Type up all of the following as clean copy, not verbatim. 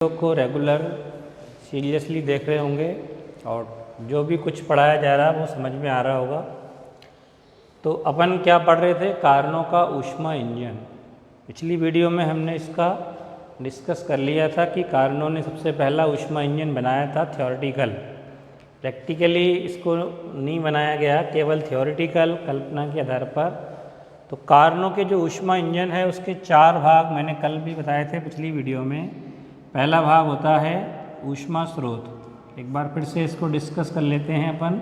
को regular seriously देख रहे होंगे और जो भी कुछ पढ़ाया जा रहा है वो समझ में आ रहा होगा। तो अपन क्या पढ़ रहे थे, कारणों का ऊष्मा इंजन। पिछली वीडियो में हमने इसका डिस्कस कर लिया था कि कारणों ने सबसे पहला ऊष्मा इंजन बनाया था थ्योरेटिकल। प्रैक्टिकली इसको नहीं बनाया गया, केवल थ्योरेटिकल कल्पना के आधार पर। तो कारणों के जो ऊष्मा इंजन है उसके 4 भाग मैंने कल भी बताए थे पिछली वीडियो में। पहला भाग होता है ऊष्मा स्रोत। एक बार फिर से इसको डिस्कस कर लेते हैं अपन।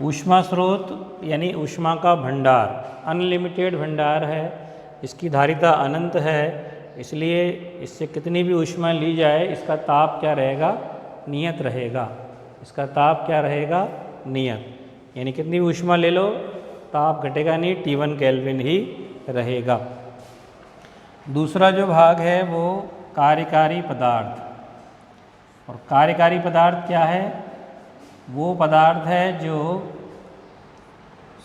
ऊष्मा स्रोत यानी ऊष्मा का भंडार, अनलिमिटेड भंडार है, इसकी धारिता अनंत है, इसलिए इससे कितनी भी ऊष्मा ली जाए इसका ताप क्या रहेगा, नियत रहेगा। इसका ताप क्या रहेगा, नियत, यानी कितनी भी ऊष्मा ले लो ताप घटेगा नहीं, T1 केल्विन ही रहेगा। दूसरा जो भाग है वो कार्यकारी पदार्थ। और कार्यकारी पदार्थ क्या है, वो पदार्थ है जो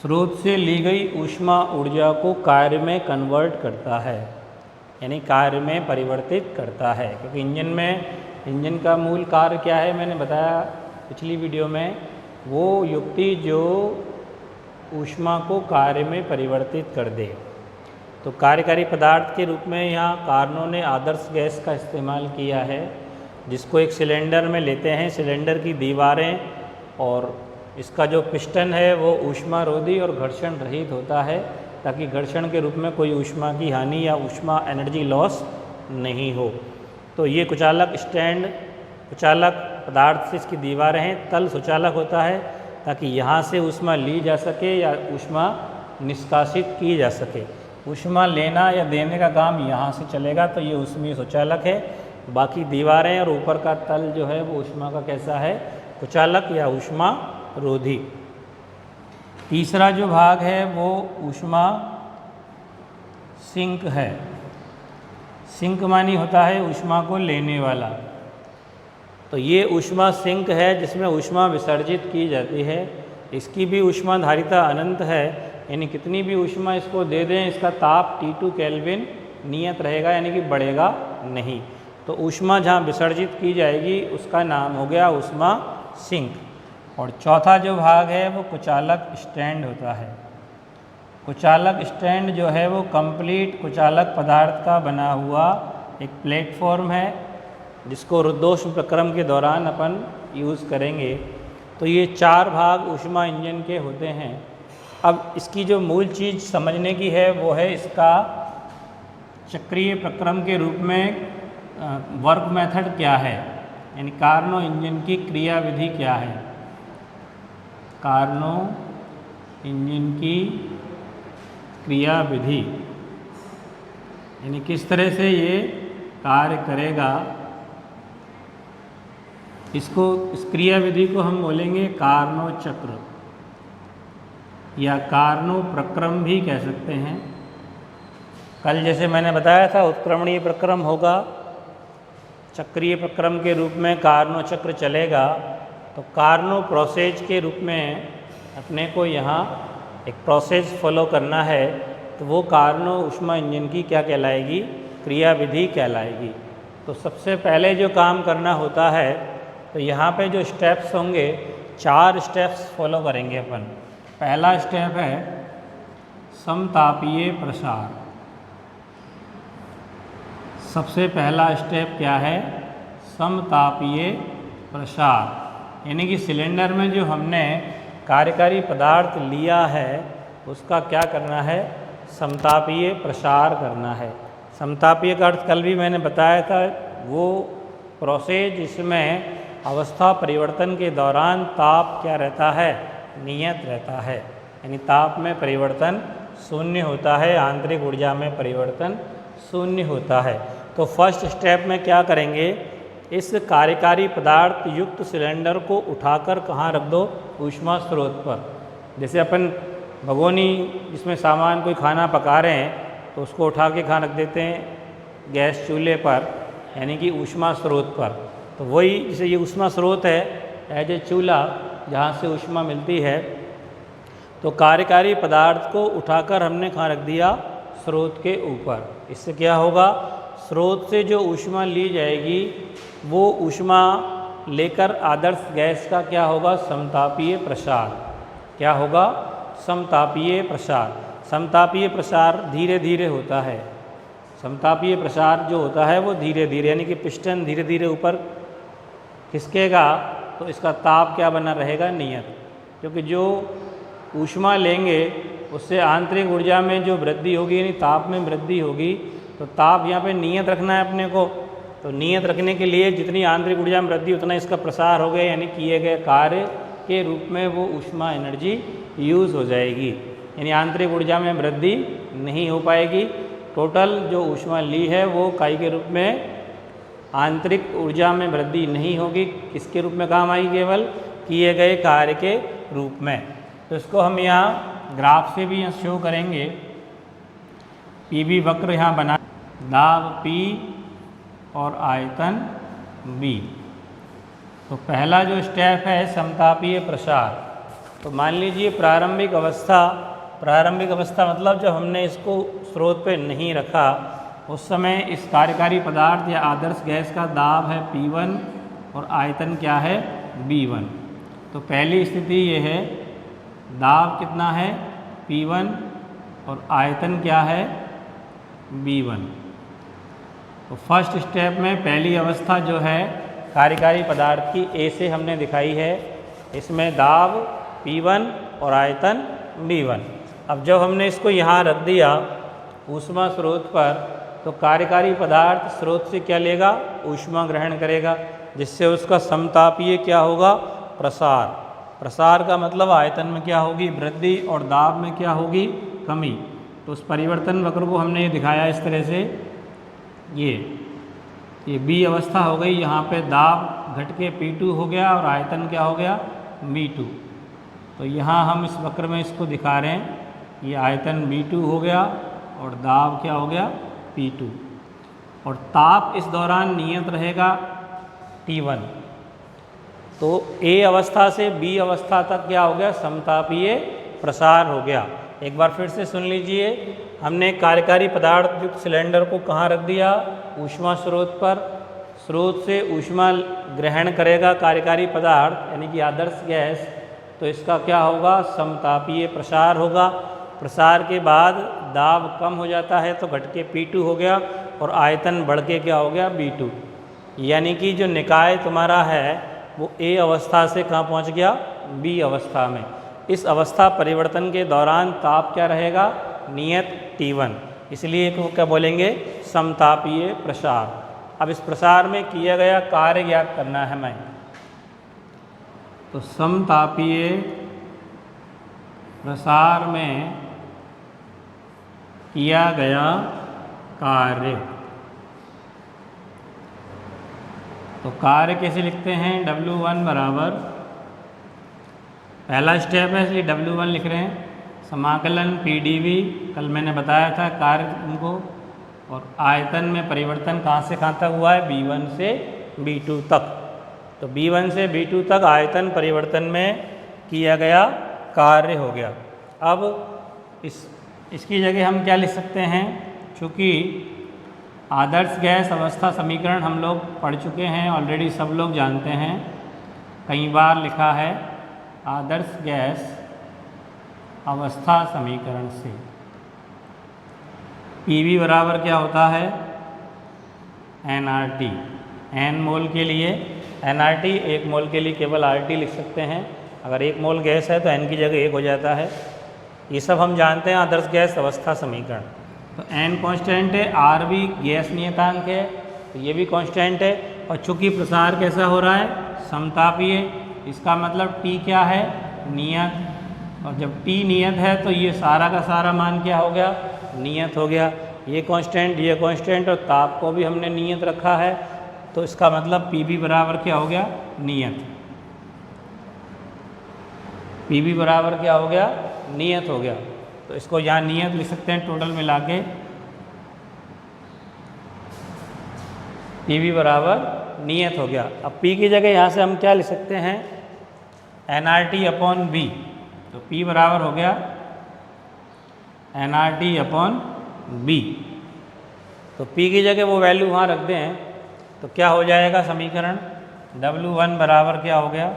स्रोत से ली गई ऊष्मा ऊर्जा को कार्य में कन्वर्ट करता है, यानी कार्य में परिवर्तित करता है। क्योंकि इंजन का मूल कार्य क्या है मैंने बताया पिछली वीडियो में, वो युक्ति जो ऊष्मा को कार्य में परिवर्तित कर दे। तो कार्यकारी पदार्थ के रूप में यहाँ कारणों ने आदर्श गैस का इस्तेमाल किया है, जिसको एक सिलेंडर में लेते हैं। सिलेंडर की दीवारें और इसका जो पिस्टन है वो ऊष्मारोधी और घर्षण रहित होता है, ताकि घर्षण के रूप में कोई ऊष्मा की हानि या ऊष्मा एनर्जी लॉस नहीं हो। तो ये कुचालक स्टैंड, कुचालक पदार्थ से इसकी दीवारें हैं। तल सुचालक होता है ताकि यहाँ से ऊष्मा ली जा सके या ऊष्मा निष्कासित की जा सके। ऊष्मा लेना या देने का काम यहाँ से चलेगा, तो ये ऊष्मीय सुचालक है। बाकी दीवारें और ऊपर का तल जो है वो ऊष्मा का कैसा है, कुचालक या ऊष्मा रोधी। तीसरा जो भाग है वो ऊष्मा सिंक है। सिंक मानी होता है ऊष्मा को लेने वाला। तो ये ऊष्मा सिंक है जिसमें ऊष्मा विसर्जित की जाती है। इसकी भी ऊष्मा धारिता अनंत है, यानी कितनी भी ऊष्मा इसको दे दें इसका ताप T2 केल्विन नियत रहेगा, यानी कि बढ़ेगा नहीं। तो ऊष्मा जहाँ विसर्जित की जाएगी उसका नाम हो गया ऊष्मा सिंक। और चौथा जो भाग है वो कुचालक स्टैंड होता है। कुचालक स्टैंड जो है वो कंप्लीट कुचालक पदार्थ का बना हुआ एक प्लेटफॉर्म है, जिसको रुद्धोष्म प्रक्रम के दौरान अपन यूज़ करेंगे। तो ये 4 भाग ऊष्मा इंजन के होते हैं। अब इसकी जो मूल चीज़ समझने की है वो है इसका चक्रीय प्रक्रम के रूप में वर्क मेथड क्या है, यानी कार्नो इंजन की क्रियाविधि क्या है। कार्नो इंजन की क्रियाविधि यानी किस तरह से ये कार्य करेगा, इस क्रियाविधि को हम बोलेंगे कार्नो चक्र या कार्नो प्रक्रम भी कह सकते हैं। कल जैसे मैंने बताया था उत्क्रमणीय प्रक्रम होगा, चक्रीय प्रक्रम के रूप में कार्नो चक्र चलेगा। तो कार्नो प्रोसेज के रूप में अपने को यहाँ एक प्रोसेस फॉलो करना है, तो वो कार्नो ऊष्मा इंजन की क्या कहलाएगी, क्रियाविधि कहलाएगी। तो सबसे पहले जो काम करना होता है, तो यहाँ पे जो स्टेप्स होंगे 4 स्टेप्स फॉलो करेंगे अपन। पहला स्टेप है समतापीय प्रसार। सबसे पहला स्टेप क्या है, समतापीय प्रसार, यानी कि सिलेंडर में जो हमने कार्यकारी पदार्थ लिया है उसका क्या करना है, समतापीय प्रसार करना है। समतापीय का अर्थ कल भी मैंने बताया था, वो प्रोसेस जिसमें अवस्था परिवर्तन के दौरान ताप क्या रहता है, नियत रहता है, यानी ताप में परिवर्तन शून्य होता है, आंतरिक ऊर्जा में परिवर्तन शून्य होता है। तो फर्स्ट स्टेप में क्या करेंगे, इस कार्यकारी पदार्थ युक्त सिलेंडर को उठाकर कहाँ रख दो, ऊष्मा स्रोत पर। जैसे अपन भगोनी जिसमें सामान कोई खाना पका रहे हैं तो उसको उठा के कहाँ रख देते हैं, गैस चूल्हे पर, यानी कि ऊष्मा स्रोत पर। तो वही जैसे ये ऊष्मा स्रोत है, एज ए चूल्हा जहाँ से ऊष्मा मिलती है, तो कार्यकारी पदार्थ को उठाकर हमने कहाँ रख दिया, स्रोत के ऊपर। इससे क्या होगा, स्रोत से जो ऊष्मा ली जाएगी वो ऊष्मा लेकर आदर्श गैस का क्या होगा, समतापीय प्रसार। क्या होगा, समतापीय प्रसार। समतापीय प्रसार धीरे धीरे होता है। समतापीय प्रसार जो होता है वो धीरे धीरे, यानी कि पिस्टन धीरे धीरे ऊपर खिसकेगा तो इसका ताप क्या बना रहेगा, नियत। क्योंकि जो ऊष्मा लेंगे उससे आंतरिक ऊर्जा में जो वृद्धि होगी, यानी ताप में वृद्धि होगी, तो ताप यहाँ पे नियत रखना है अपने को। तो नियत रखने के लिए जितनी आंतरिक ऊर्जा में वृद्धि उतना इसका प्रसार हो गया, यानी किए गए कार्य के रूप में वो ऊष्मा एनर्जी यूज़ हो जाएगी, यानी आंतरिक ऊर्जा में वृद्धि नहीं हो पाएगी। टोटल जो ऊष्मा ली है वो काई के रूप में आंतरिक ऊर्जा में वृद्धि नहीं होगी, किसके रूप में काम आएगी, केवल किए गए कार्य के रूप में। तो इसको हम यहाँ ग्राफ से भी यहाँ शो करेंगे। पी वी वक्र यहाँ बना, दाब P और आयतन B। तो पहला जो स्टेप है समतापीय प्रसार। तो मान लीजिए प्रारंभिक अवस्था मतलब जब हमने इसको स्रोत पे नहीं रखा उस समय इस कार्यकारी पदार्थ या आदर्श गैस का दाब है P1 और आयतन क्या है, B1। तो पहली स्थिति ये है, दाब कितना है, P1 और आयतन क्या है, B1। तो फर्स्ट स्टेप में पहली अवस्था जो है कार्यकारी पदार्थ की A से हमने दिखाई है, इसमें दाब P1 और आयतन B1। अब जब हमने इसको यहाँ रख दिया ऊष्मा स्रोत पर, तो कार्यकारी पदार्थ स्रोत से क्या लेगा, ऊष्मा ग्रहण करेगा, जिससे उसका समतापीय क्या होगा, प्रसार। प्रसार का मतलब आयतन में क्या होगी, वृद्धि, और दाब में क्या होगी, कमी। तो उस परिवर्तन वक्र को हमने ये दिखाया इस तरह से, ये B अवस्था हो गई, यहाँ पे दाब घट के P2 हो गया और आयतन क्या हो गया, B2। तो यहाँ हम इस वक्र में इसको दिखा रहे हैं, ये आयतन B2 हो गया और दाब क्या हो गया, P2। और ताप इस दौरान नियत रहेगा T1। तो A अवस्था से B अवस्था तक क्या हो गया, समतापीय प्रसार हो गया। एक बार फिर से सुन लीजिए, हमने कार्यकारी पदार्थ युक्त सिलेंडर को कहाँ रख दिया, ऊष्मा स्रोत पर। स्रोत से ऊष्मा ग्रहण करेगा कार्यकारी पदार्थ यानी कि आदर्श गैस, तो इसका क्या होगा, समतापीय प्रसार होगा। प्रसार के बाद दाब कम हो जाता है तो घट के P2 हो गया और आयतन बढ़ के क्या हो गया, B2। यानी कि जो निकाय तुम्हारा है वो A अवस्था से कहाँ पहुँच गया, B अवस्था में। इस अवस्था परिवर्तन के दौरान ताप क्या रहेगा, नियत T1, इसलिए इसको क्या बोलेंगे, समतापीय प्रसार। अब इस प्रसार में किया गया कार्य ज्ञात करना है हमें। तो समतापीय प्रसार में किया गया कार्य, तो कार्य कैसे लिखते हैं, W1 बराबर, पहला स्टेप है इसलिए W1 लिख रहे हैं, समाकलन PdV, कल मैंने बताया था कार्य उनको, और आयतन में परिवर्तन कहाँ से कहाँ तक हुआ है, B1 से B2 तक। तो B1 से B2 तक आयतन परिवर्तन में किया गया कार्य हो गया। अब इसकी जगह हम क्या लिख सकते हैं, चूँकि आदर्श गैस अवस्था समीकरण हम लोग पढ़ चुके हैं ऑलरेडी, सब लोग जानते हैं, कई बार लिखा है, आदर्श गैस अवस्था समीकरण से PV बराबर क्या होता है, nRT। n मोल के लिए nRT, 1 मोल के लिए केवल RT लिख सकते हैं। अगर 1 मोल गैस है तो n की जगह 1 हो जाता है। ये सब हम जानते हैं आदर्श गैस अवस्था समीकरण। तो n कांस्टेंट है, R भी गैस नियतांक है, तो ये भी कांस्टेंट है। और चूँकि प्रसार कैसा हो रहा है, समतापीय, इसका मतलब T क्या है, नियत। और जब T नियत है तो ये सारा का सारा मान क्या हो गया, नियत हो गया। ये कांस्टेंट और ताप को भी हमने नियत रखा है, तो इसका मतलब PV बराबर क्या हो गया, नियत। PV बराबर क्या हो गया, नियत हो गया। तो इसको यहाँ नियत लिख सकते हैं टोटल मिला के, PV बराबर नियत हो गया। अब P की जगह यहाँ से हम क्या लिख सकते हैं, nRT अपॉन B। तो P बराबर हो गया nRT अपॉन B। तो P की जगह वो वैल्यू वहाँ रख दें तो क्या हो जाएगा समीकरण, W1 बराबर क्या हो गया,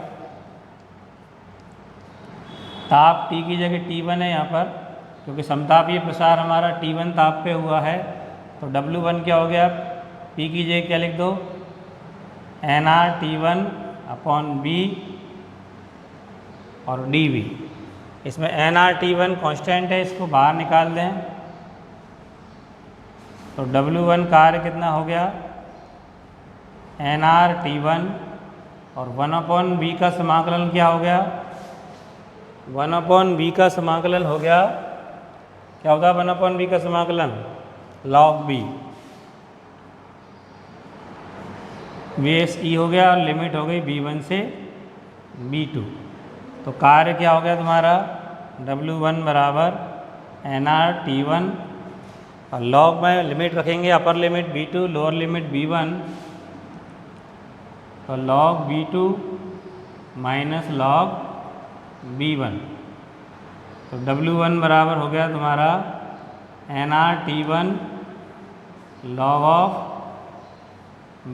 ताप T की जगह T1 है यहाँ पर, क्योंकि समतापीय प्रसार हमारा T1 ताप पे हुआ है, तो W1 क्या हो गया, P की जगह क्या लिख दो, nRT1 अपॉन B और dV। इसमें nRT1 कांस्टेंट है, इसको बाहर निकाल दें तो W1 कार्य कितना हो गया, nRT1 और 1/b का समाकलन क्या हो गया, 1/b का समाकलन हो गया, क्या होता है 1/b का समाकलन, log b, VSE हो गया और लिमिट हो गई B1 से B2। तो कार्य क्या हो गया तुम्हारा, W1 बराबर nRT1 और log में लिमिट रखेंगे, upper limit B2 lower limit B1, तो log B2 minus log B1, तो W1 बराबर हो गया तुम्हारा nRT1 log of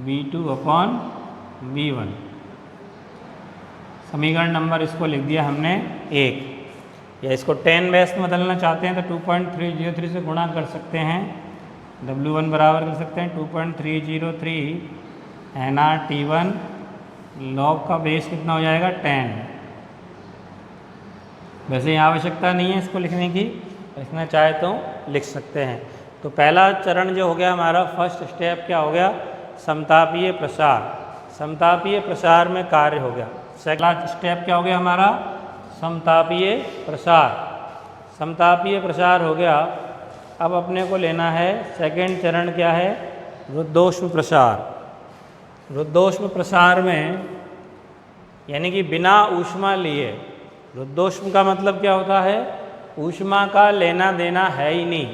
B2 upon B1। समीकरण नंबर इसको लिख दिया हमने 1, या इसको 10 बेस में बदलना चाहते हैं तो 2.303 से गुणा कर सकते हैं, W1 बराबर कर सकते हैं 2.303 nRT1 log का बेस कितना हो जाएगा 10। वैसे यहाँ आवश्यकता नहीं है इसको लिखने की, लिखना चाहे तो लिख सकते हैं। तो पहला चरण जो हो गया हमारा, फर्स्ट स्टेप क्या हो गया, समतापीय प्रसार, समतापीय प्रसार में कार्य हो गया। सेकंड स्टेप क्या हो गया हमारा, समतापीय प्रसार, समतापीय प्रसार हो गया। अब अपने को लेना है सेकंड चरण क्या है, रुद्धोष्म प्रसार। रुद्धोष्म प्रसार में यानी कि बिना ऊष्मा लिए, रुद्धोष्म का मतलब क्या होता है, ऊष्मा का लेना देना है ही नहीं,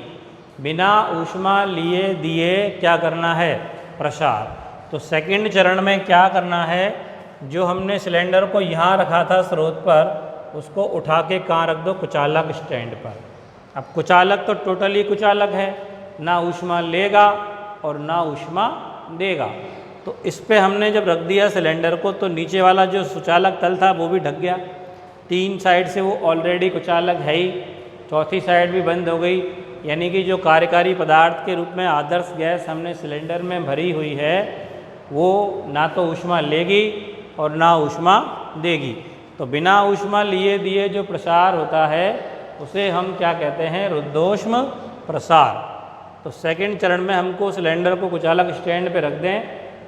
बिना ऊष्मा लिए दिए क्या करना है, प्रसार। तो सेकंड चरण में क्या करना है, जो हमने सिलेंडर को यहाँ रखा था स्रोत पर, उसको उठा के कहाँ रख दो, कुचालक स्टैंड पर। अब कुचालक तो टोटली कुचालक है, ना ऊष्मा लेगा और ना ऊष्मा देगा। तो इस पे हमने जब रख दिया सिलेंडर को तो नीचे वाला जो सुचालक तल था वो भी ढक गया, 3 साइड से वो ऑलरेडी कुचालक है ही, चौथी साइड भी बंद हो गई। यानी कि जो कार्यकारी पदार्थ के रूप में आदर्श गैस हमने सिलेंडर में भरी हुई है वो ना तो ऊष्मा लेगी और ना ऊष्मा देगी। तो बिना ऊष्मा लिए दिए जो प्रसार होता है उसे हम क्या कहते हैं, रुद्धोष्म प्रसार। तो सेकंड चरण में हमको सिलेंडर को कुचालक स्टैंड पे रख दें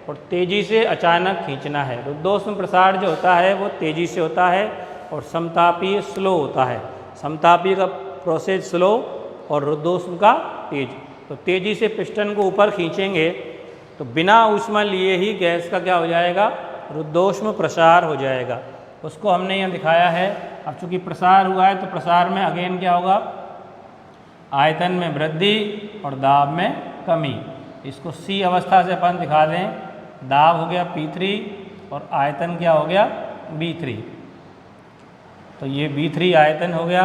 और तेज़ी से अचानक खींचना है। रुद्धोष्म प्रसार जो होता है वो तेज़ी से होता है और समतापीय स्लो होता है। समतापीय का प्रोसेस स्लो और रुद्धोष्म का तेज। तो तेज़ी से पिस्टन को ऊपर खींचेंगे तो बिना ऊष्मा लिए ही गैस का क्या हो जाएगा, रुद्धोष्म प्रसार हो जाएगा। उसको हमने यहाँ दिखाया है। अब चूँकि प्रसार हुआ है तो प्रसार में अगेन क्या होगा, आयतन में वृद्धि और दाब में कमी। इसको C अवस्था से अपन दिखा दें, दाब हो गया P3 और आयतन क्या हो गया, B3। तो ये B3 आयतन हो गया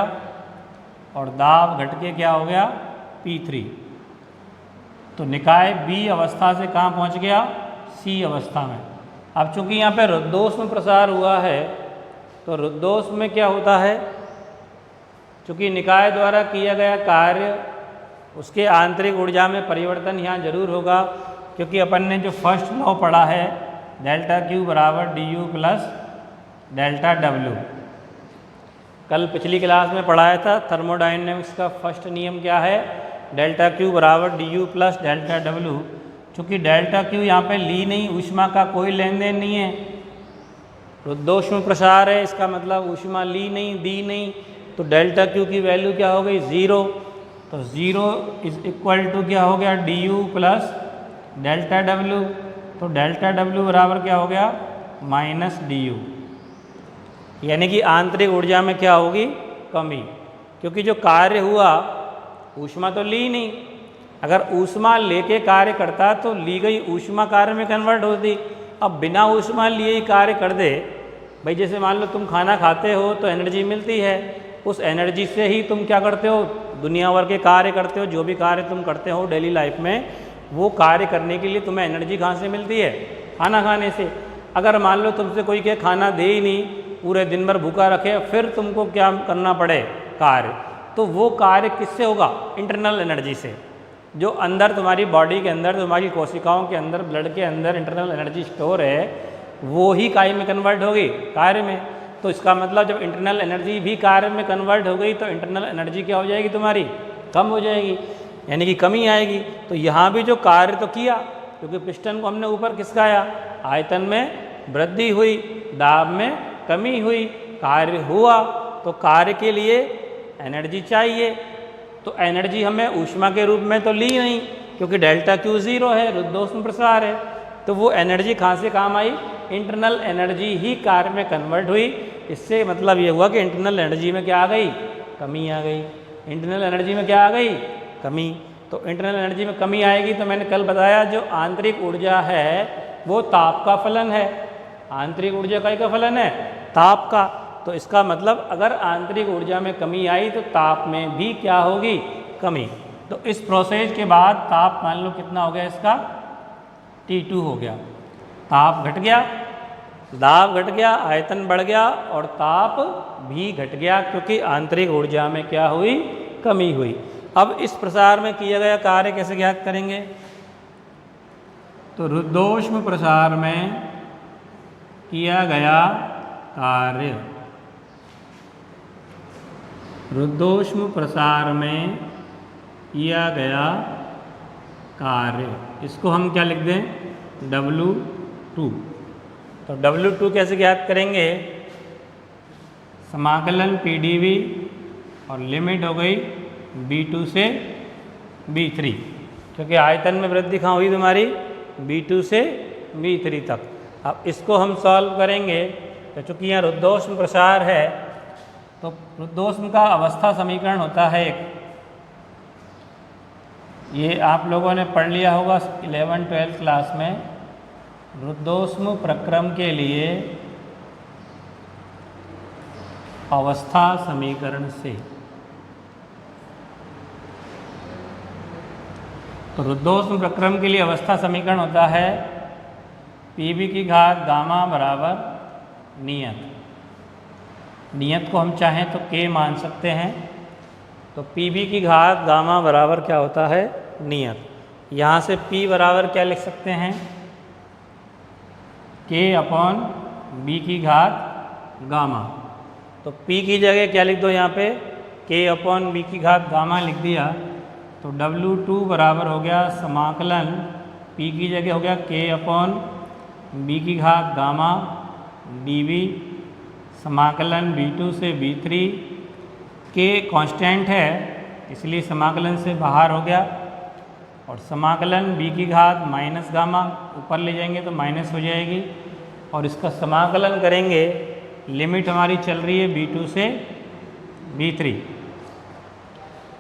और दाब घट के क्या हो गया, P3। तो निकाय B अवस्था से कहाँ पहुँच गया, C अवस्था में। अब चूँकि यहाँ पे रुद्धोष्म प्रसार हुआ है तो रुद्धोष्म में क्या होता है, चूँकि निकाय द्वारा किया गया कार्य उसके आंतरिक ऊर्जा में परिवर्तन यहाँ जरूर होगा, क्योंकि अपन ने जो फर्स्ट लॉ पढ़ा है डेल्टा Q बराबर du प्लस डेल्टा W, कल पिछली क्लास में पढ़ाया था। थर्मोडायनेमिक्स का फर्स्ट नियम क्या है, डेल्टा Q बराबर du प्लस डेल्टा W। चूँकि डेल्टा Q यहाँ पे ली नहीं, ऊष्मा का कोई लेन देन नहीं है, रुद्धोष्म प्रसार है, इसका मतलब ऊष्मा ली नहीं, दी नहीं, तो डेल्टा Q की वैल्यू क्या हो गई, 0। तो 0 इज इक्वल टू क्या हो गया, du प्लस डेल्टा W। तो डेल्टा W बराबर क्या हो गया, माइनस du। यानी कि आंतरिक ऊर्जा में क्या होगी, कमी, क्योंकि जो कार्य हुआ ऊष्मा तो ली नहीं। अगर ऊष्मा लेके कार्य करता तो ली गई ऊष्मा कार्य में कन्वर्ट होती। अब बिना ऊष्मा लिए ही कार्य कर दे, भाई जैसे मान लो तुम खाना खाते हो तो एनर्जी मिलती है, उस एनर्जी से ही तुम क्या करते हो, दुनिया भर के कार्य करते हो, जो भी कार्य तुम करते हो डेली लाइफ में वो कार्य करने के लिए तुम्हें एनर्जी कहाँ से मिलती है? खाना खाने से। अगर मान लो तुमसे कोई क्या खाना दे ही नहीं, पूरे दिन भर भूखा रखे, फिर तुमको क्या करना पड़े? कार्य। तो वो कार्य किससे होगा? इंटरनल एनर्जी से। जो अंदर तुम्हारी बॉडी के अंदर, तुम्हारी कोशिकाओं के अंदर, ब्लड के अंदर इंटरनल एनर्जी स्टोर है, वो ही काय में कन्वर्ट होगी? कार्य में। तो इसका मतलब जब इंटरनल एनर्जी भी कार्य में कन्वर्ट हो गई तो इंटरनल एनर्जी क्या हो जाएगी तुम्हारी? कम हो जाएगी, यानी कि कमी आएगी। तो यहाँ भी जो कार्य तो किया, क्योंकि पिस्टन को हमने ऊपर खिसकाया, आयतन में वृद्धि हुई, दाब में कमी हुई, कार्य हुआ। तो कार्य के लिए एनर्जी चाहिए, तो एनर्जी हमें ऊष्मा के रूप में तो ली नहीं, क्योंकि डेल्टा क्यू 0 है, रुद्धोष्म प्रसार है। तो वो एनर्जी कहाँ से काम आई? इंटरनल एनर्जी ही कार्य में कन्वर्ट हुई। इससे मतलब ये हुआ कि इंटरनल एनर्जी में क्या आ गई? कमी आ गई। इंटरनल एनर्जी में क्या आ गई? कमी। तो इंटरनल एनर्जी में कमी आएगी तो मैंने कल बताया जो आंतरिक ऊर्जा है वो ताप का फलन है। आंतरिक ऊर्जा का फलन है? ताप का। तो इसका मतलब अगर आंतरिक ऊर्जा में कमी आई तो ताप में भी क्या होगी? कमी। तो इस प्रोसेस के बाद ताप मान लो कितना हो गया इसका? T2 हो गया। ताप घट गया, दाब घट गया, आयतन बढ़ गया और ताप भी घट गया, क्योंकि आंतरिक ऊर्जा में क्या हुई? कमी हुई। अब इस प्रसार में किया गया कार्य कैसे ज्ञात करेंगे? तो रुद्धोष्म प्रसार में किया गया कार्य, रुद्धोष्म प्रसार में किया गया कार्य, इसको हम क्या लिख दें? W2। तो W2 कैसे ज्ञात करेंगे? समाकलन PdV और लिमिट हो गई B2 से B3, क्योंकि आयतन में वृद्धि कहाँ हुई तुम्हारी? B2 से B3 तक। अब इसको हम सॉल्व करेंगे तो चूँकि यहाँ रुद्धोष्म प्रसार है तो रुद्धोष्म का अवस्था समीकरण होता है एक, ये आप लोगों ने पढ़ लिया होगा 11-12 क्लास में। रुद्धोष्म प्रक्रम के लिए अवस्था समीकरण से, तो रुद्धोष्म प्रक्रम के लिए अवस्था समीकरण होता है Pv की घात गामा बराबर नियत। नियत को हम चाहें तो K मान सकते हैं। तो Pv की घात गामा बराबर क्या होता है? नियत। यहाँ से P बराबर क्या लिख सकते हैं? K/B की घात गामा। तो P की जगह क्या लिख दो यहाँ पे? K/B की घात गामा लिख दिया। तो W2 बराबर हो गया समाकलन, P की जगह हो गया K/B की घात गामा dV, समाकलन B2 से B3। K कांस्टेंट है इसलिए समाकलन से बाहर हो गया, और समाकलन B की घात माइनस गामा, ऊपर ले जाएंगे तो माइनस हो जाएगी, और इसका समाकलन करेंगे, लिमिट हमारी चल रही है B2 से B3।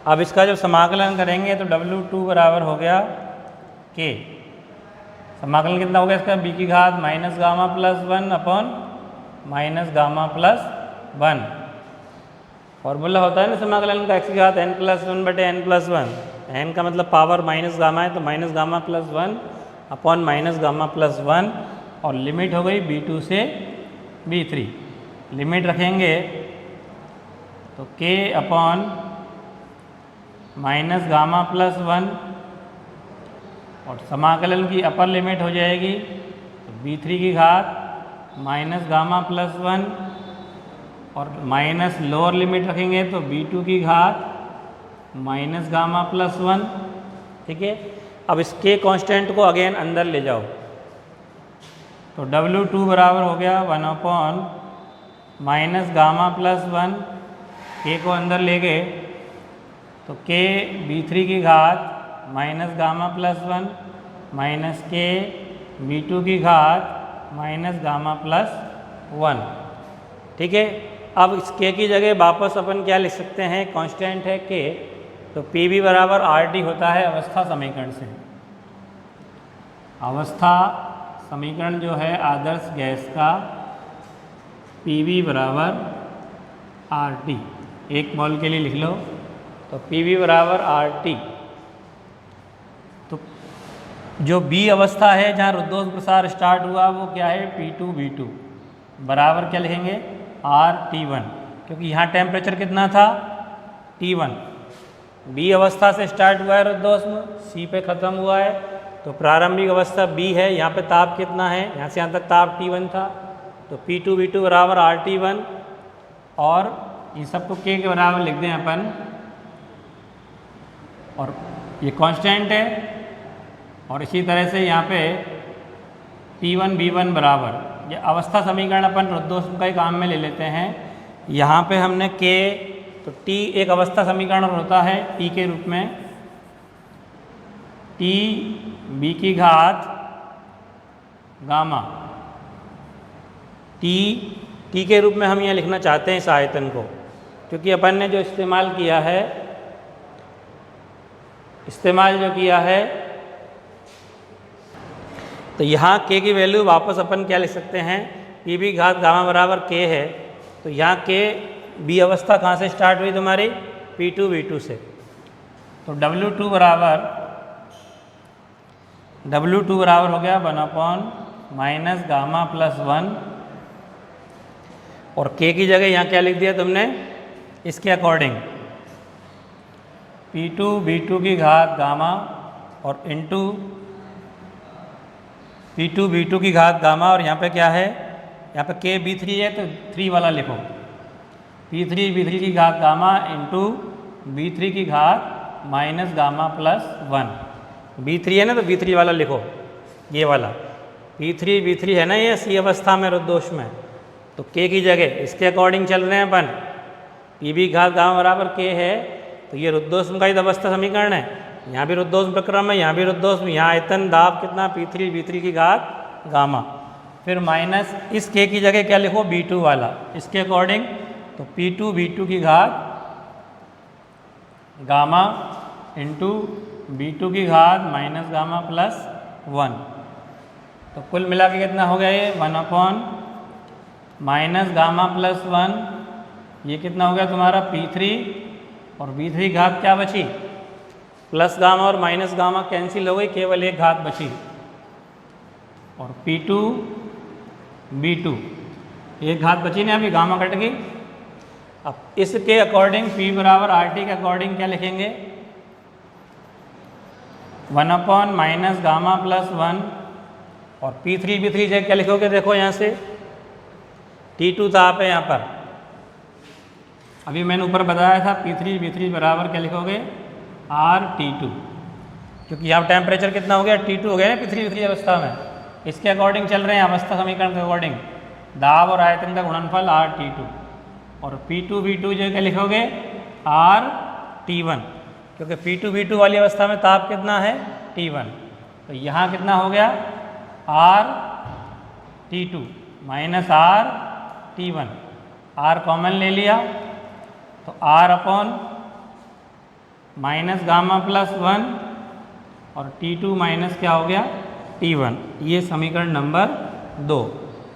अब इसका जब समाकलन करेंगे तो W2 बराबर हो गया K, समाकलन कितना हो गया इसका? B की घात minus gamma plus 1 upon minus gamma plus 1। Formula होता है ना समाकलन का, x की घात n+1/n+1। n का मतलब पावर माइनस गामा है, तो minus gamma plus 1 upon minus gamma plus 1, और लिमिट हो गई B2 से B3। लिमिट रखेंगे तो K upon minus gamma plus 1, और समाकलन की अपर लिमिट हो जाएगी तो B3 की घात माइनस गामा प्लस 1, और माइनस लोअर लिमिट रखेंगे तो B2 की घात माइनस गामा प्लस 1। ठीक है। अब इस K कांस्टेंट को अगेन अंदर ले जाओ, तो W2 बराबर हो गया 1 upon minus gamma plus 1। K को अंदर ले गए तो K B3 की घात minus gamma plus 1 minus K B2 की घात माइनस गामा प्लस 1। ठीक है। अब इस K की जगह वापस अपन क्या लिख सकते हैं? कांस्टेंट है K, तो Pv बराबर RT होता है अवस्था समीकरण से। अवस्था समीकरण जो है आदर्श गैस का, Pv बराबर RT, 1 मोल के लिए लिख लो, तो Pv बराबर RT। तो जो बी अवस्था है जहाँ रुद्धोष्म प्रसार स्टार्ट हुआ वो क्या है P2 V2 बराबर क्या लिखेंगे RT1, क्योंकि यहाँ टेम्परेचर कितना था T1। बी अवस्था से स्टार्ट हुआ है रुद्धोष्म, सी पे ख़त्म हुआ है, तो प्रारंभिक अवस्था बी है, यहाँ पे ताप कितना है, यहाँ से यहाँ तक ताप T1 था, तो P2 V2 बराबर RT1, और ये सबको K के बराबर लिख दें अपन, और ये कांस्टेंट है, और इसी तरह से यहाँ पे T1 B1 बराबर, ये अवस्था समीकरण अपन रुद्धोष्म का ही काम में ले लेते हैं। यहाँ पे हमने K, तो T एक अवस्था समीकरण होता है T के रूप में, T B की घात गामा, T के रूप में हम यहाँ लिखना चाहते हैं इस आयतन को, क्योंकि अपन ने जो इस्तेमाल किया है तो यहाँ K की वैल्यू वापस अपन क्या लिख सकते हैं, P B घात गामा बराबर K है, तो यहाँ K बी अवस्था कहाँ से स्टार्ट हुई तुम्हारी P2 V2 से, तो W2 बराबर हो गया 1/- गामा प्लस 1, और K की जगह यहाँ क्या लिख दिया तुमने इसके अकॉर्डिंग P2 V2 की घात गामा और इंटू P2 V2 की घात गामा, और यहाँ पे क्या है, यहाँ पे K B3 है तो 3 वाला लिखो, P3 B3 की घात गामा इंटू B3 की घात माइनस गामा प्लस 1, B3 है ना तो B3 वाला लिखो, ये वाला P3 B3 है ना ये सी अवस्था में रुद्धोष्म में, तो K की जगह इसके अकॉर्डिंग चल रहे हैं अपन, PB घात गामा बराबर K है, तो ये रुद्धोष्म का ही अवस्था समीकरण है, यहाँ भी रुद्धोष्म प्रक्रम है, यहाँ भी रुद्धोष्म, यहाँ आयतन दाब कितना P3 B3 की घात गामा, फिर माइनस इस K की जगह क्या लिखो B2 वाला इसके अकॉर्डिंग, तो P2 B2 की घात गामा इंटू B2 की घात माइनस गामा प्लस 1, तो कुल मिला के कितना हो गया ये 1/- गामा प्लस 1, ये कितना हो गया तुम्हारा P3, और B3 घात क्या बची प्लस गामा और माइनस गामा कैंसिल हो गई, केवल एक घात बची, और P2 B2 एक घात बची ना, अभी गामा कट गई। अब इसके अकॉर्डिंग P बराबर RT के अकॉर्डिंग क्या लिखेंगे 1/- गामा प्लस 1, और P3 B3 से क्या लिखोगे, देखो यहाँ से T2 ताप है यहाँ पर, अभी मैंने ऊपर बताया था P3 B3 बराबर क्या लिखोगे RT2, क्योंकि यहाँ टेम्परेचर कितना हो गया T2 हो गया ना P3 B3 अवस्था में, इसके अकॉर्डिंग चल रहे हैं अवस्था समीकरण के अकॉर्डिंग, दाब और आयतन का गुणनफल RT2, और P2 B2 जो क्या लिखोगे RT1, क्योंकि P2 B2 वाली अवस्था में ताप कितना है T1, तो यहाँ कितना हो गया RT2 minus RT1, R common ले लिया तो R/- गामा प्लस 1 और T2 माइनस क्या हो गया T1, ये समीकरण नंबर 2।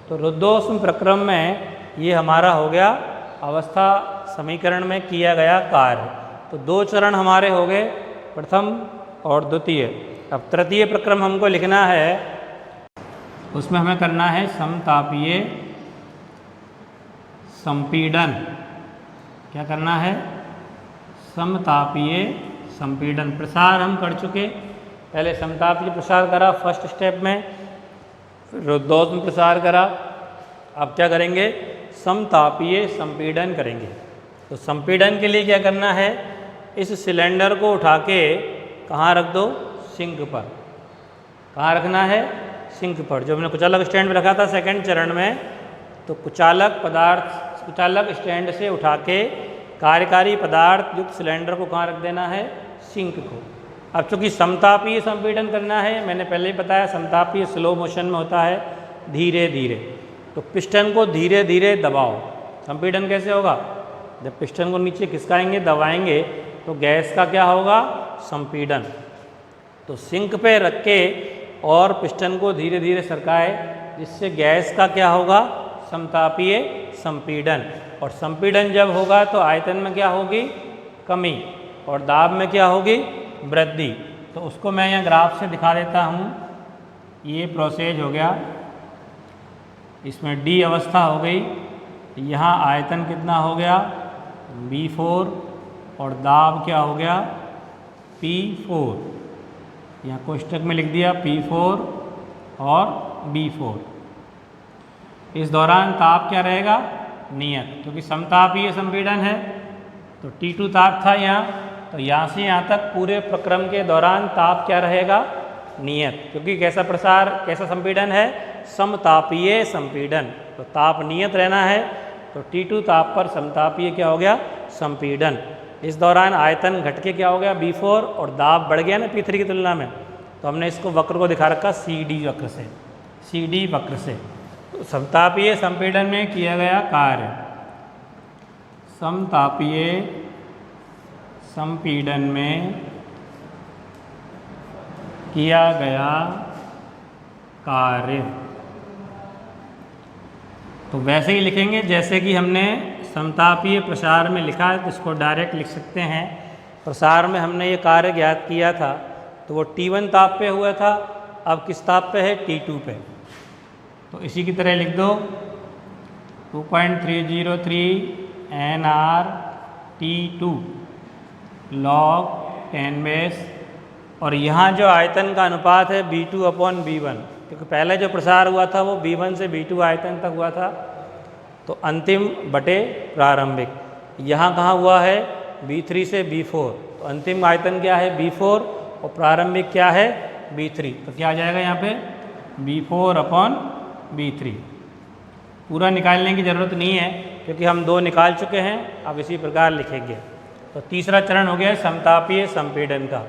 तो रुद्धोष्म प्रक्रम में ये हमारा हो गया अवस्था समीकरण में किया गया कार्य। तो 2 चरण हमारे हो गए, प्रथम और द्वितीय। अब तृतीय प्रक्रम हमको लिखना है, उसमें हमें करना है समतापीय संपीड़न। क्या करना है, समतापीय संपीड़न। प्रसार हम कर चुके, पहले समतापीय प्रसार करा फर्स्ट स्टेप में, फिर रुद्धोष्म प्रसार करा, अब क्या करेंगे समतापीय संपीड़न करेंगे। तो संपीड़न के लिए क्या करना है, इस सिलेंडर को उठा के कहाँ रख दो, सिंक पर। कहाँ रखना है, सिंक पर। जो हमने कुचालक स्टैंड में रखा था सेकंड चरण में, तो कुचालक पदार्थ, कुचालक स्टैंड से उठा के कार्यकारी पदार्थ युक्त सिलेंडर को कहाँ रख देना है, सिंक को। अब चूँकि समतापीय संपीड़न करना है, मैंने पहले ही बताया समतापीय स्लो मोशन में होता है, धीरे धीरे। तो पिस्टन को धीरे धीरे दबाओ। संपीड़न कैसे होगा, जब पिस्टन को नीचे खिसकाएंगे दबाएंगे तो गैस का क्या होगा, संपीड़न। तो सिंक पे रख के और पिस्टन को धीरे धीरे सरकाए, जिससे गैस का क्या होगा, समतापीय संपीड़न। और संपीड़न जब होगा तो आयतन में क्या होगी, कमी, और दाब में क्या होगी, वृद्धि। तो तो उसको मैं यहाँ ग्राफ से दिखा देता हूँ। ये प्रोसेस हो गया, इसमें D अवस्था हो गई, यहाँ आयतन कितना हो गया V4 और दाब क्या हो गया P4। यहाँ कोष्टक में लिख दिया P4 और B4। इस दौरान ताप क्या रहेगा नियत, क्योंकि समतापीय संपीड़न है तो T2 ताप था यहाँ, तो यहाँ से यहाँ तक पूरे प्रक्रम के दौरान ताप क्या रहेगा नियत, क्योंकि कैसा प्रसार कैसा संपीड़न है समतापीय संपीड़न, तो ताप नियत रहना है। तो T2 ताप पर समतापीय क्या हो गया संपीड़न। इस दौरान आयतन घट के क्या हो गया V4 और दाब बढ़ गया ना P3 की तुलना में, तो हमने इसको वक्र को दिखा रखा CD वक्र से, CD वक्र से। तो समतापीय संपीड़न में किया गया कार्य, समतापीय संपीड़न में किया गया कार्य, तो वैसे ही लिखेंगे जैसे कि हमने समतापीय प्रसार में लिखा है, तो इसको डायरेक्ट लिख सकते हैं। प्रसार में हमने ये कार्य ज्ञात किया था तो वो T1 ताप पे हुआ था, अब किस ताप पे है T2 पे, तो इसी की तरह लिख दो 2.303 NR T2 log 10 बेस, और यहाँ जो आयतन का अनुपात है B2/B1, क्योंकि पहले जो प्रसार हुआ था वो B1 से B2 आयतन तक हुआ था, तो अंतिम बटे प्रारंभिक। यहाँ कहाँ हुआ है B3 से B4, तो अंतिम आयतन क्या है B4 और प्रारंभिक क्या है B3, तो क्या आ जाएगा यहाँ पे B4/B3। पूरा निकालने की ज़रूरत नहीं है क्योंकि हम 2 निकाल चुके हैं, अब इसी प्रकार लिखेंगे। तो तीसरा चरण हो गया समतापीय संपीड़न का।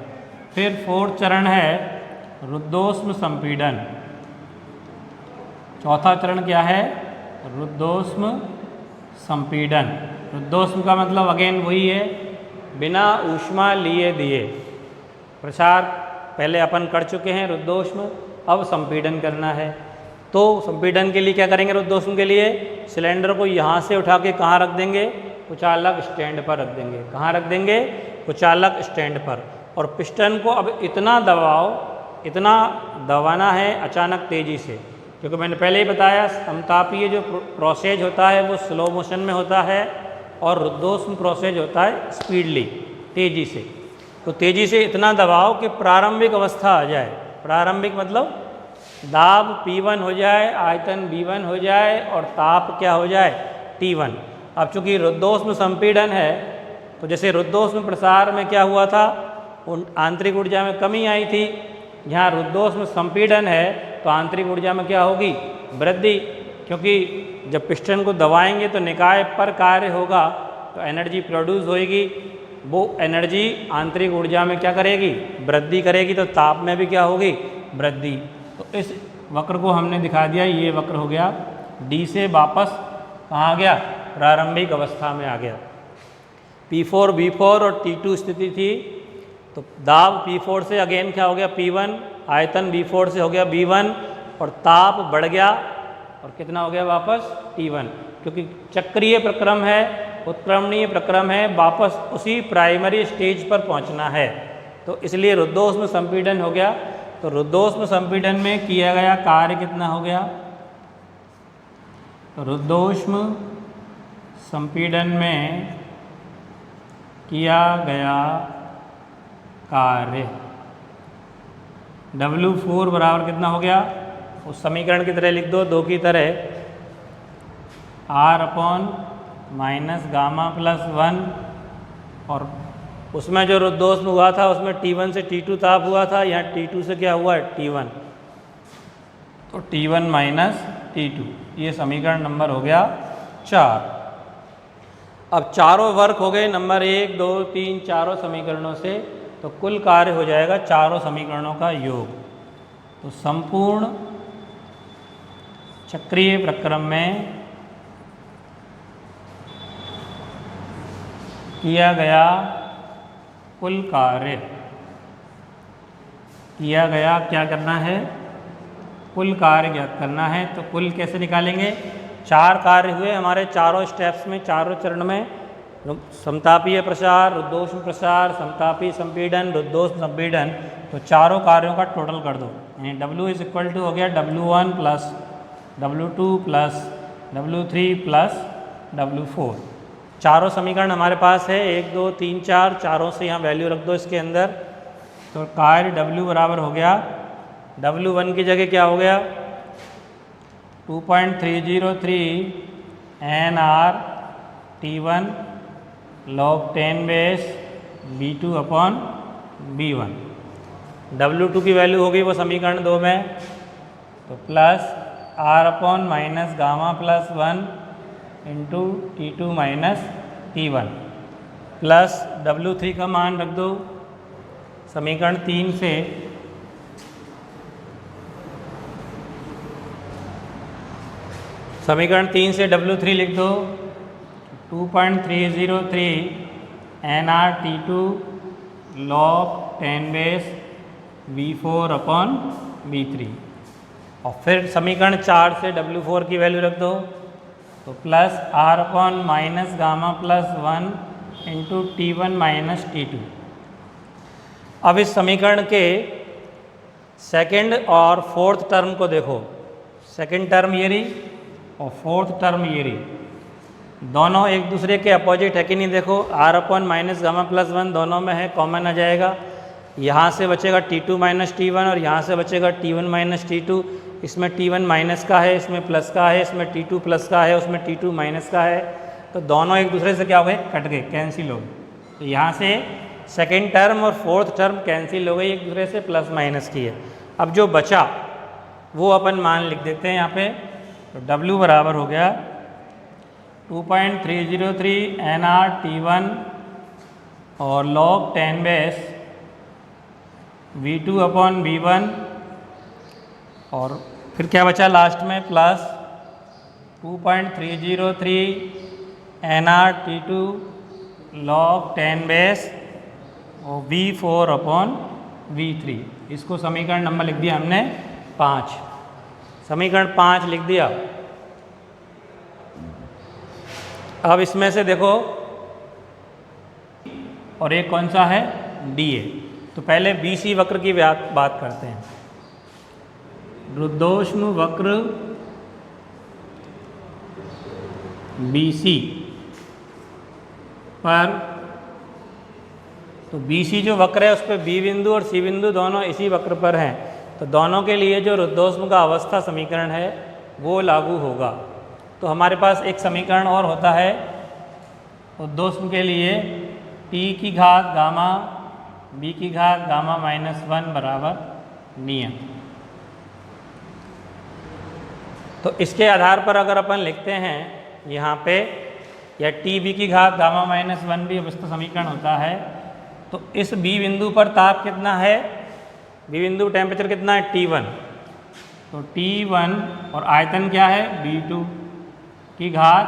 फिर 4th चरण है रुद्धोष्म संपीड़न। चौथा चरण क्या है रुद्धोष्म संपीड़न। रुद्धोष्म का मतलब अगेन वही है, बिना ऊष्मा लिए दिए प्रसार पहले अपन कर चुके हैं रुद्धोष्म, अब संपीड़न करना है। तो संपीड़न के लिए क्या करेंगे रुद्धोष्म के लिए, सिलेंडर को यहाँ से उठा के कहाँ रख देंगे कुचालक स्टैंड पर रख देंगे। कहाँ रख देंगे कुचालक स्टैंड पर, और पिस्टन को अब इतना दबाना है अचानक तेज़ी से, क्योंकि मैंने पहले ही बताया समतापीय जो प्रोसेस होता है वो स्लो मोशन में होता है और रुद्धोष्म प्रोसेस होता है स्पीडली तेज़ी से। तो तेज़ी से इतना दबाओ कि प्रारंभिक अवस्था आ जाए। प्रारंभिक मतलब दाब P1 हो जाए, आयतन B1 हो जाए और ताप क्या हो जाए T1। अब चूँकि रुद्धोष्म संपीड़न है तो जैसे रुद्धोष्म प्रसार में क्या हुआ था, आंतरिक ऊर्जा में कमी आई थी, यहाँ रुद्धोष्म संपीड़न है तो आंतरिक ऊर्जा में क्या होगी वृद्धि, क्योंकि जब पिस्टन को दबाएंगे तो निकाय पर कार्य होगा तो एनर्जी प्रोड्यूस होएगी, वो एनर्जी आंतरिक ऊर्जा में क्या करेगी वृद्धि करेगी, तो ताप में भी क्या होगी वृद्धि। तो इस वक्र को हमने दिखा दिया, ये वक्र हो गया D से वापस कहाँ आ गया प्रारंभिक अवस्था में आ गया। P4 B4 और T2 स्थिति थी, तो दाब P4 से अगेन क्या हो गया P1, आयतन B4 से हो गया B1 और ताप बढ़ गया और कितना हो गया वापस T1, क्योंकि चक्रीय प्रक्रम है, उत्क्रमणीय प्रक्रम है, वापस उसी प्राइमरी स्टेज पर पहुंचना है, तो इसलिए रुद्धोष्म संपीड़न हो गया। तो रुद्धोष्म संपीड़न में किया गया कार्य कितना हो गया, रुद्धोष्म संपीड़न में किया गया कार्य W4 बराबर कितना हो गया, उस समीकरण की तरह लिख दो, 2 की तरह R/-γ+1, और उसमें जो रुद्धोष्म हुआ था उसमें T1 से T2 ताप हुआ था, यहाँ T2 से क्या हुआ है T1, तो T1 - T2, ये समीकरण नंबर हो गया 4। अब चारों वर्क हो गए नंबर 1 2 3 चारों समीकरणों से, तो कुल कार्य हो जाएगा चारों समीकरणों का योग। तो संपूर्ण चक्रीय प्रक्रम में किया गया कुल कार्य, किया गया क्या करना है कुल कार्य ज्ञात करना है। तो कुल कैसे निकालेंगे, 4 कार्य हुए हमारे चारों स्टेप्स में, चारों चरण में, समतापीय प्रसार, रुद्धोष्म प्रसार, समतापी संपीड़न, रुद्धोष्म संपीड़न, तो चारों कार्यों का टोटल कर दो। यानी W इज इक्वल टू हो गया W1 plus W2 plus W3 plus W4। चारों समीकरण हमारे पास है, 1 2 3 4, चारों से यहाँ वैल्यू रख दो इसके अंदर। तो कार्य W बराबर हो गया, W1 की जगह क्या हो गया 2.303 NR T1 log 10 base B2 upon B1। W2 की वैल्यू होगी वो समीकरण 2 में, तो plus R upon minus gamma plus 1 into T2 minus T1 plus W3 का मान रख दो समीकरण 3 से। समीकरण 3 से W3 लिख दो 2.303 NR T2 log 10 base V4 upon V3। और फिर समीकरण 4 से W4 की वैल्यू रख दो, तो plus R upon minus gamma plus 1 into T1 minus T2। अब इस समीकरण के सेकंड और फोर्थ टर्म को देखो, सेकंड टर्म ये रही और फोर्थ टर्म ये रही, दोनों एक दूसरे के अपोजिट है कि नहीं। देखो R upon minus gamma plus 1 दोनों में है, कॉमन आ जाएगा। यहाँ से बचेगा T2 माइनस T1 और यहाँ से बचेगा T1 माइनस T2। इसमें T1 माइनस का है, इसमें प्लस का है, इसमें T2 प्लस का है, उसमें T2 माइनस का है। तो दोनों एक दूसरे से क्या हो गए, कट गए, कैंसिल हो गए। तो यहाँ से सेकेंड टर्म और फोर्थ टर्म कैंसिल हो गई, एक दूसरे से प्लस माइनस की है। अब जो बचा वो अपन मान लिख देते हैं यहाँ पे। तो W बराबर हो गया 2.303 NR T1 और log 10 base V2 upon V1, और फिर क्या बचा लास्ट में plus 2.303 NR T2 log 10 base और V4 अपॉन V3। इसको समीकरण नंबर लिख दिया हमने 5। समीकरण 5 लिख दिया। अब इसमें से देखो, और एक कौन सा है DA। तो पहले BC वक्र की बात करते हैं। रुद्धोष्म वक्र BC पर, तो BC जो वक्र है उस पर B बिंदु और C बिंदु दोनों इसी वक्र पर हैं। तो दोनों के लिए जो रुद्धोष्म का अवस्था समीकरण है वो लागू होगा। तो हमारे पास एक समीकरण और होता है रुद्धोष्म के लिए, T की घात गामा B की घात गामा माइनस 1 बराबर नियम। तो इसके आधार पर अगर अपन लिखते हैं यहाँ पे, या TB की घात गामा माइनस 1 भी अवस्था समीकरण होता है, तो इस B बिंदु पर ताप कितना है, B बिंदु टेम्परेचर कितना है T1, तो T1 और आयतन क्या है B2 की घात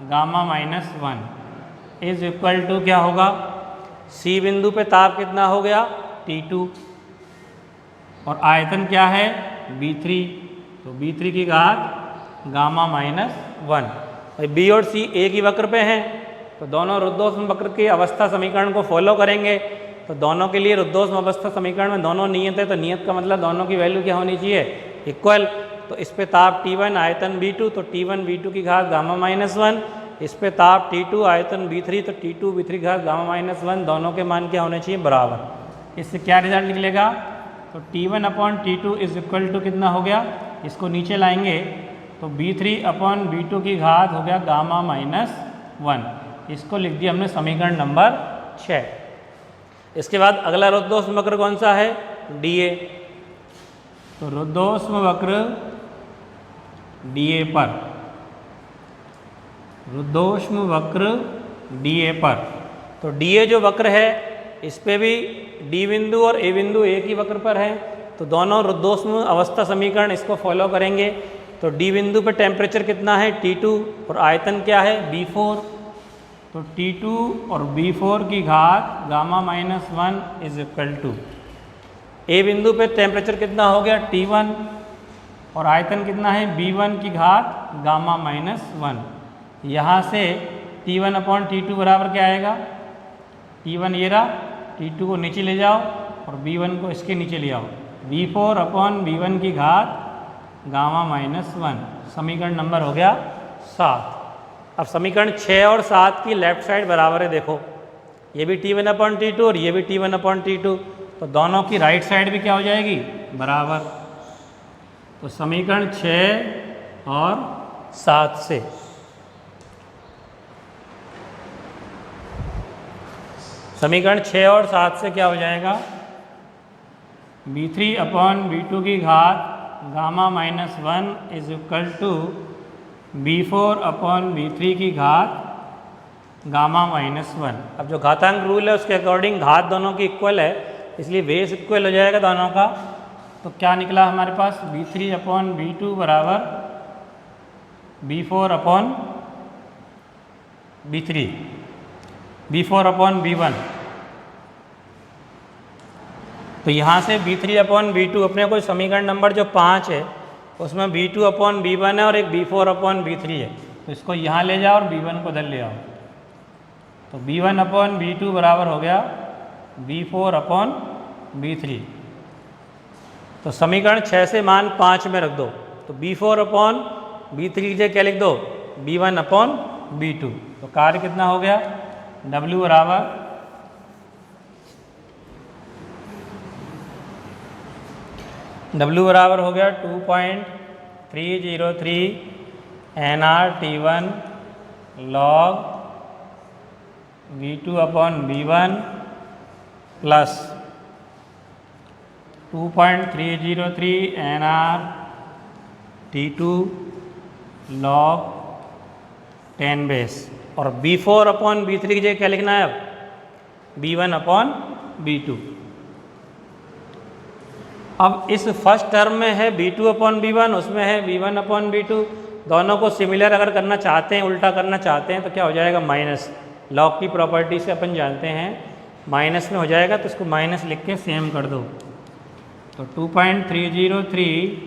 gamma minus 1 is equal to क्या होगा, C बिंदु पे ताप कितना हो गया T2 और आयतन क्या है B3, तो B3 की घात गामा माइनस 1। B और C एक ही वक्र पे हैं, तो दोनों रुद्धोष्म वक्र की अवस्था समीकरण को फॉलो करेंगे। तो दोनों के लिए रुद्धोष्म अवस्था समीकरण में दोनों नियत है, तो नियत का मतलब दोनों की वैल्यू क्या होनी चाहिए, इक्वल। तो इस पे ताप T1 आयतन B2, तो T1 B2 की घात गामा माइनस 1, इस पे ताप T2 आयतन B3, तो T2 B3 की घात गामा माइनस 1, दोनों के मान क्या होने चाहिए, बराबर। इससे क्या रिजल्ट निकलेगा, तो T1 upon T2 is equal to कितना हो गया, इसको नीचे लाएंगे तो B3 अपॉन B2 की घात हो गया गामा माइनस 1। इसको लिख दिया हमने समीकरण नंबर 6। इसके बाद अगला रुद्धोष्म वक्र कौन सा है, DA। तो रुद्धोष्म वक्र DA पर, रुद्धोष्म वक्र DA पर, तो DA जो वक्र है इस पे भी D बिंदु और A बिंदु एक ही वक्र पर है, तो दोनों रुद्धोष्म अवस्था समीकरण इसको फॉलो करेंगे। तो D बिंदु पर टेम्परेचर कितना है T2 और आयतन क्या है B4, तो T2 और B4 की घात gamma minus 1 is equal to, A बिंदु पे टेम्परेचर कितना हो गया T1 और आयतन कितना है B1 की घात गामा माइनस 1। यहाँ से T1/T2 बराबर क्या आएगा, T1 ये रहा, T2 को नीचे ले जाओ और B1 को इसके नीचे ले आओ, V4/V1 की घात गामा -1। समीकरण नंबर हो गया 7। अब समीकरण 6 और 7 की लेफ्ट साइड बराबर है, देखो ये भी T1/T2 और ये भी T1/T2, तो दोनों की राइट साइड भी क्या हो जाएगी, बराबर। तो समीकरण 6 और 7 से समीकरण 6 और 7 से क्या हो जाएगा, V3/V2 की घात gamma -1 is equal to V4/V3 की घात गामा -1। अब जो घातांक रूल है उसके अकॉर्डिंग घात दोनों की इक्वल है, इसलिए बेस इक्वल हो जाएगा दोनों का। तो क्या निकला हमारे पास, V3/V2 बराबर V4/V3, V4/V1। तो यहाँ से V3/V2 अपने को समीकरण नंबर जो 5 है उसमें V2/V1 है और एक V4/V3 है, तो इसको यहाँ ले जाओ और V1 को उधर ले आओ। तो V1/V2 बराबर हो गया V4/V3। तो समीकरण 6 से मान 5 में रख दो, तो V4/V3 की जगह क्या लिख दो, V1/V2। तो कार्य कितना हो गया, W बराबर हो गया 2.303 nRT1 log V2/V1 plus 2.303 nRT2 log 10 base. और V4/V3 की जगह क्या लिखना है, अब V1/V2। अब इस फर्स्ट टर्म में है V2/V1, उसमें है V1/V2, दोनों को सिमिलर अगर करना चाहते हैं, उल्टा करना चाहते हैं, तो क्या हो जाएगा, माइनस। लॉग की प्रॉपर्टी से अपन जानते हैं माइनस में हो जाएगा, तो इसको माइनस लिख के सेम कर दो। तो 2.303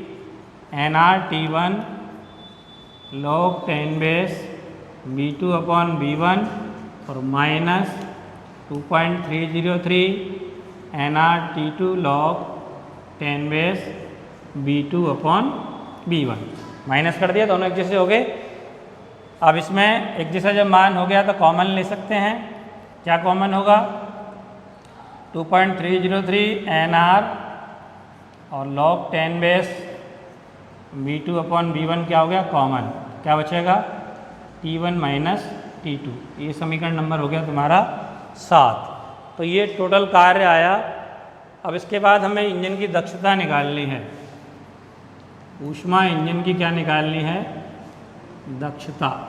nRT1 log 10 बेस V2/V1 और minus 2.303 nRT2 log 10 base V2/V1। Minus कर दिया, दोनों एक जैसे हो गए। अब इसमें एक जैसा जब मान हो गया तो कॉमन ले सकते हैं। क्या कॉमन होगा, 2.303 nR और log 10 बेस V2/V1 क्या हो गया, कॉमन। क्या बचेगा, T1 माइनस T2। ये समीकरण नंबर हो गया तुम्हारा 7। तो ये टोटल कार्य आया। अब इसके बाद हमें इंजन की दक्षता निकालनी है। ऊष्मा इंजन की क्या निकालनी है, दक्षता,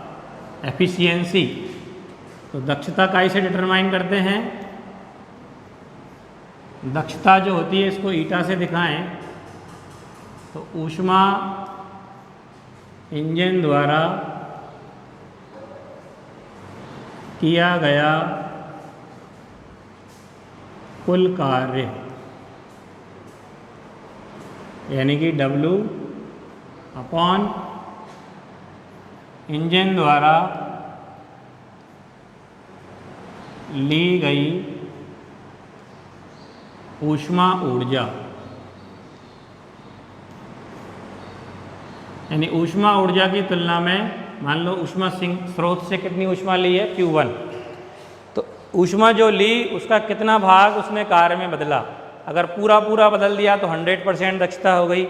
एफिशिएंसी। तो दक्षता का इसे डिटरमाइन करते हैं। दक्षता जो होती है, इसको ईटा से दिखाएं तो ऊष्मा इंजन द्वारा किया गया कुल कार्य, यानी कि W अपॉन इंजन द्वारा ली गई ऊष्मा ऊर्जा, यानी ऊष्मा ऊर्जा की तुलना में मान लो ऊष्मा स्रोत से कितनी ऊष्मा ली है, Q1। तो ऊष्मा जो ली उसका कितना भाग उसने कार्य में बदला। अगर पूरा बदल दिया तो 100% दक्षता हो गई,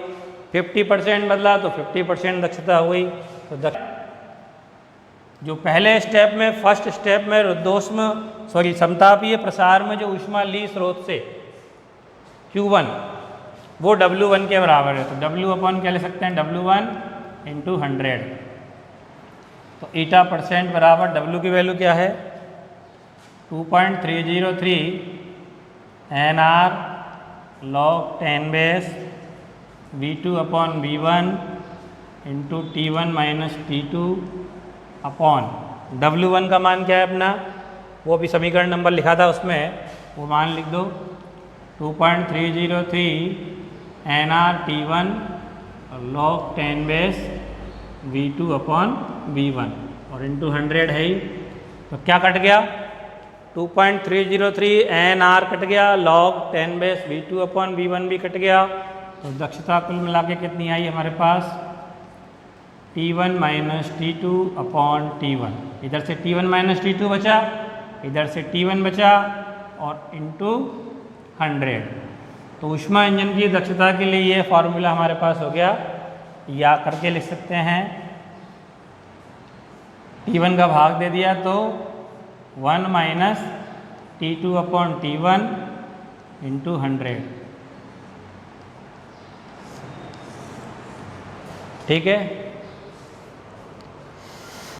50% बदला तो 50% दक्षता हो गई। तो जो पहले स्टेप में, फर्स्ट स्टेप में समतापीय प्रसार में जो ऊष्मा ली स्रोत से Q1, वो W1 के बराबर है। तो W अपॉन क्या ले सकते हैं, W1 इंटू 100। तो ईटा% बराबर W की वैल्यू क्या है, 2.303 nR log 10 base V2/V1 into T1 minus T2 upon W1 का मान क्या है अपना, वो भी समीकरण नंबर लिखा था उसमें, वो मान लिख दो 2.303 nRT1 log 10 बेस V2/V1 और इंटू 100 है ही। तो क्या कट गया, 2.303 NR कट गया, log 10/V2/V1 भी कट गया। तो दक्षता कुल मिला के कितनी आई हमारे पास, T1 माइनस T2/T1। इधर से T1 माइनस T2 बचा, इधर से T1 बचा और इंटू 100। तो ऊष्मा इंजन की दक्षता के लिए ये फॉर्मूला हमारे पास हो गया, या करके लिख सकते हैं, T1 का भाग दे दिया तो 1 माइनस T2/T1 इंटू 100। ठीक है।